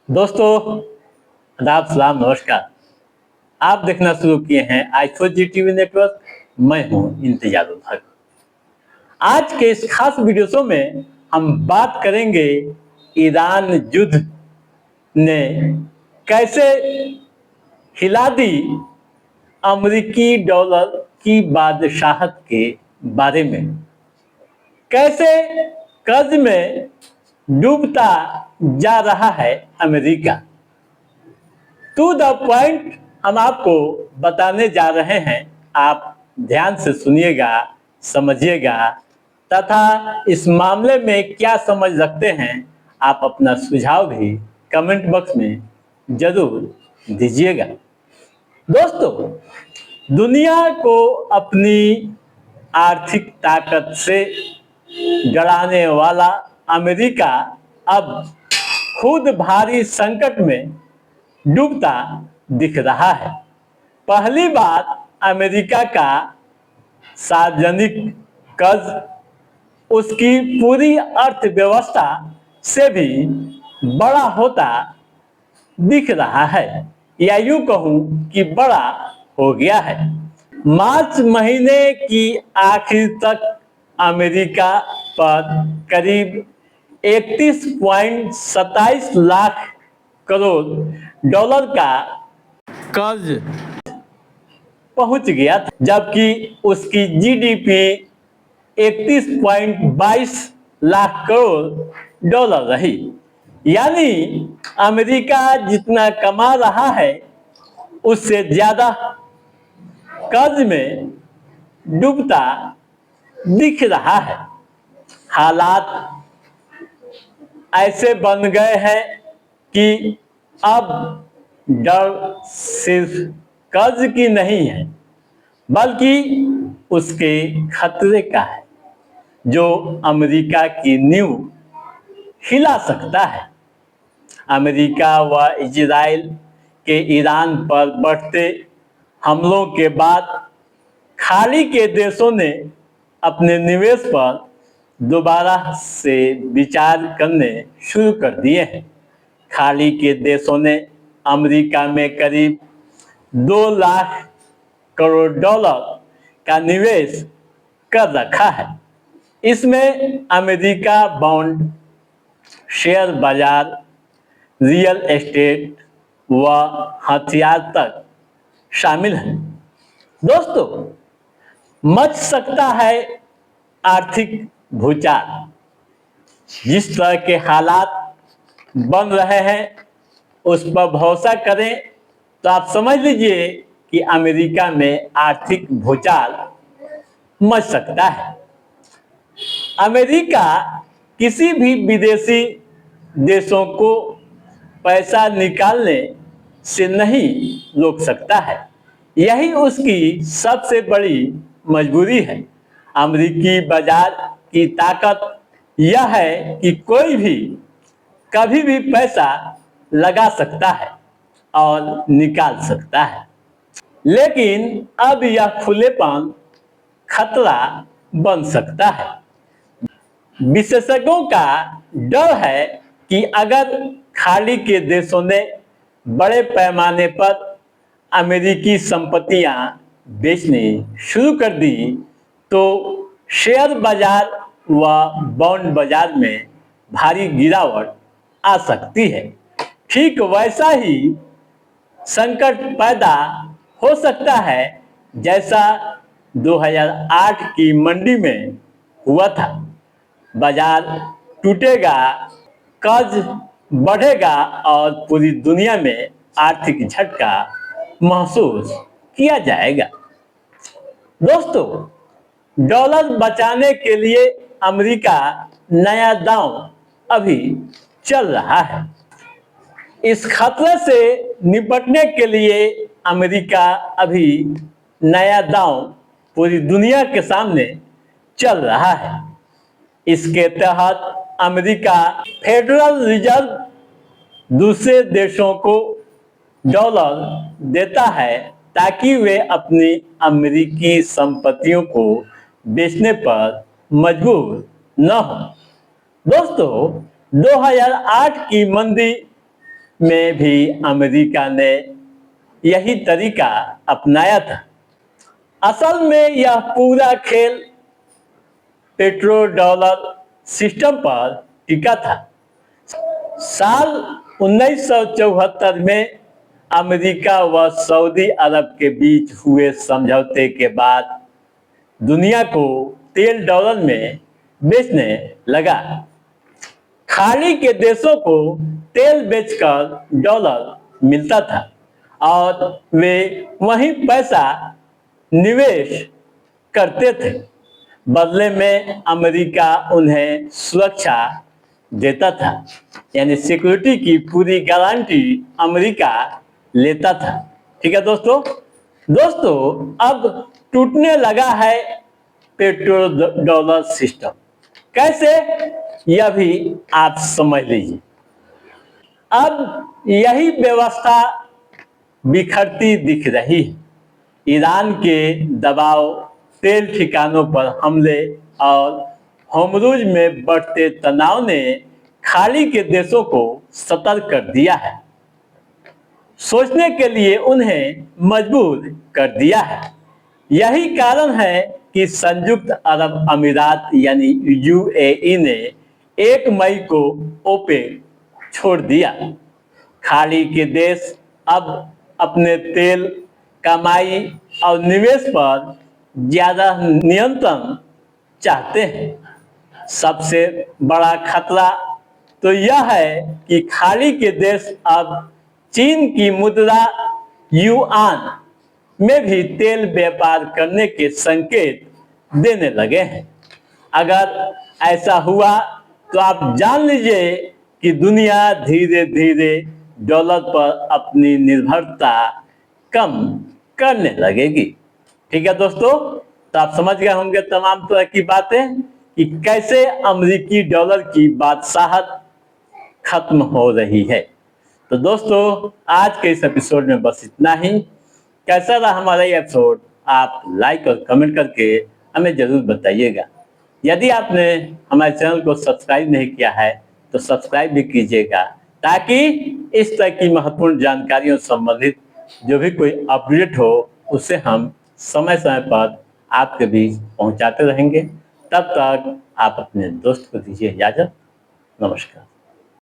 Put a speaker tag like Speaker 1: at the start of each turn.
Speaker 1: दोस्तों, आदाब, सलाम, नमस्कार। आप देखना शुरू किए हैं आईफो जी टीवी नेटवर्क। मैं हूं इंतजार उल हक। आज के इस खास वीडियो शो में हम बात करेंगे ईरान युद्ध ने कैसे हिला दी अमेरिकी डॉलर की बादशाहत के बारे में। कैसे कर्ज में डूबता जा रहा है अमेरिका। टू द पॉइंट हम आपको बताने जा रहे हैं। आप ध्यान से सुनिएगा, समझिएगा तथा इस मामले में क्या समझ रखते हैं आप अपना सुझाव भी कमेंट बॉक्स में जरूर दीजिएगा। दोस्तों, दुनिया को अपनी आर्थिक ताकत से डराने वाला अमेरिका अब खुद भारी संकट में डूबता दिख रहा है। पहली बात, अमेरिका का सार्वजनिक कर्ज उसकी पूरी अर्थव्यवस्था से भी बड़ा होता दिख रहा है, या यूं कहूं कि बड़ा हो गया है। मार्च महीने की आखिर तक अमेरिका पर करीब 31.27 लाख करोड़ डॉलर का कर्ज पहुंच गया था, जबकि उसकी जीडीपी 31.22 लाख करोड़ डॉलर रही। यानी अमेरिका जितना कमा रहा है उससे ज्यादा कर्ज में डूबता दिख रहा है। हालात ऐसे बन गए हैं कि अब डर सिर्फ कर्ज की नहीं है, बल्कि उसके खतरे का है, जो अमेरिका की नींव हिला सकता है। अमेरिका व इजराइल के ईरान पर बढ़ते हमलों के बाद खाड़ी के देशों ने अपने निवेश पर दोबारा से विचार करने शुरू कर दिए हैं। खाड़ी के देशों ने अमेरिका में करीब 2 लाख करोड़ डॉलर का निवेश कर रखा है। इसमें अमेरिका बॉन्ड, शेयर बाजार, रियल एस्टेट व हथियार तक शामिल हैं। दोस्तों, मच सकता है आर्थिक भूचाल। जिस तरह के हालात बन रहे हैं उस पर भरोसा करें तो आप समझ लीजिए कि अमेरिका में आर्थिक भूचाल मच सकता है। अमेरिका किसी भी विदेशी देशों को पैसा निकालने से नहीं रोक सकता है। यही उसकी सबसे बड़ी मजबूरी है। अमेरिकी बाजार की ताकत यह है कि कोई भी कभी भी पैसा लगा सकता है और निकाल सकता है। लेकिन अब यह खुलेपन खतरा बन सकता है। विशेषज्ञों का डर है कि अगर खाड़ी के देशों ने बड़े पैमाने पर अमेरिकी संपत्तियां बेचनी शुरू कर दी तो शेयर बाजार व बॉन्ड बाजार में भारी गिरावट आ सकती है। ठीक वैसा ही संकट पैदा हो सकता है जैसा 2008 की मंडी में हुआ था। बाजार टूटेगा, कर्ज बढ़ेगा और पूरी दुनिया में आर्थिक झटका महसूस किया जाएगा। दोस्तों, डॉलर बचाने के लिए अमेरिका नया दांव अभी चल रहा है। इस खतरे से निपटने के लिए अमेरिका अभी नया दांव पूरी दुनिया के सामने चल रहा है। इसके तहत अमेरिका फेडरल रिजर्व दूसरे देशों को डॉलर देता है ताकि वे अपनी अमेरिकी संपत्तियों को बेचने पर मजबूर न हो। दोस्तों, 2008 की मंदी में भी अमेरिका ने यही तरीका अपनाया था। असल में यह पूरा खेल पेट्रो डॉलर सिस्टम पर टिका था। साल 1974 में अमेरिका व सऊदी अरब के बीच हुए समझौते के बाद दुनिया को तेल डॉलर में बेचने लगा। खाड़ी के देशों को तेल बेचकर डॉलर मिलता था और वे वहीं पैसा निवेश करते थे। बदले में अमेरिका उन्हें सुरक्षा देता था, यानी सिक्योरिटी की पूरी गारंटी अमेरिका लेता था। ठीक है दोस्तों, अब टूटने लगा है पेट्रो डॉलर सिस्टम। कैसे, यह भी आप समझ लीजिए। अब यही व्यवस्था बिखरती दिख रही है। ईरान के दबाव, तेल ठिकानों पर हमले और होमरूज में बढ़ते तनाव ने खाड़ी के देशों को सतर्क कर दिया है, सोचने के लिए उन्हें मजबूर कर दिया है। यही कारण है कि संयुक्त अरब अमीरात यानी यूएई ने 1 मई को ओपेक छोड़ दिया। खाड़ी के देश अब अपने तेल कमाई और निवेश पर ज्यादा नियंत्रण चाहते हैं। सबसे बड़ा खतरा तो यह है कि खाड़ी के देश अब चीन की मुद्रा युआन में भी तेल व्यापार करने के संकेत देने लगे हैं। अगर ऐसा हुआ तो आप जान लीजिए कि दुनिया धीरे धीरे डॉलर पर अपनी निर्भरता कम करने लगेगी। ठीक है दोस्तों, तो आप समझ गए होंगे तमाम तरह की बातें कि कैसे अमेरिकी डॉलर की बादशाहत खत्म हो रही है। तो दोस्तों, आज के इस एपिसोड में बस इतना ही। कैसा रहा हमारा ये एपिसोड, आप लाइक और कमेंट करके हमें जरूर बताइएगा। यदि आपने हमारे चैनल को सब्सक्राइब नहीं किया है तो सब्सक्राइब भी कीजिएगा, ताकि इस तरह की महत्वपूर्ण जानकारियों से संबंधित जो भी कोई अपडेट हो उसे हम समय समय पर आपके बीच पहुंचाते रहेंगे। तब तक आप अपने दोस्त को दीजिए इजाजत। नमस्कार।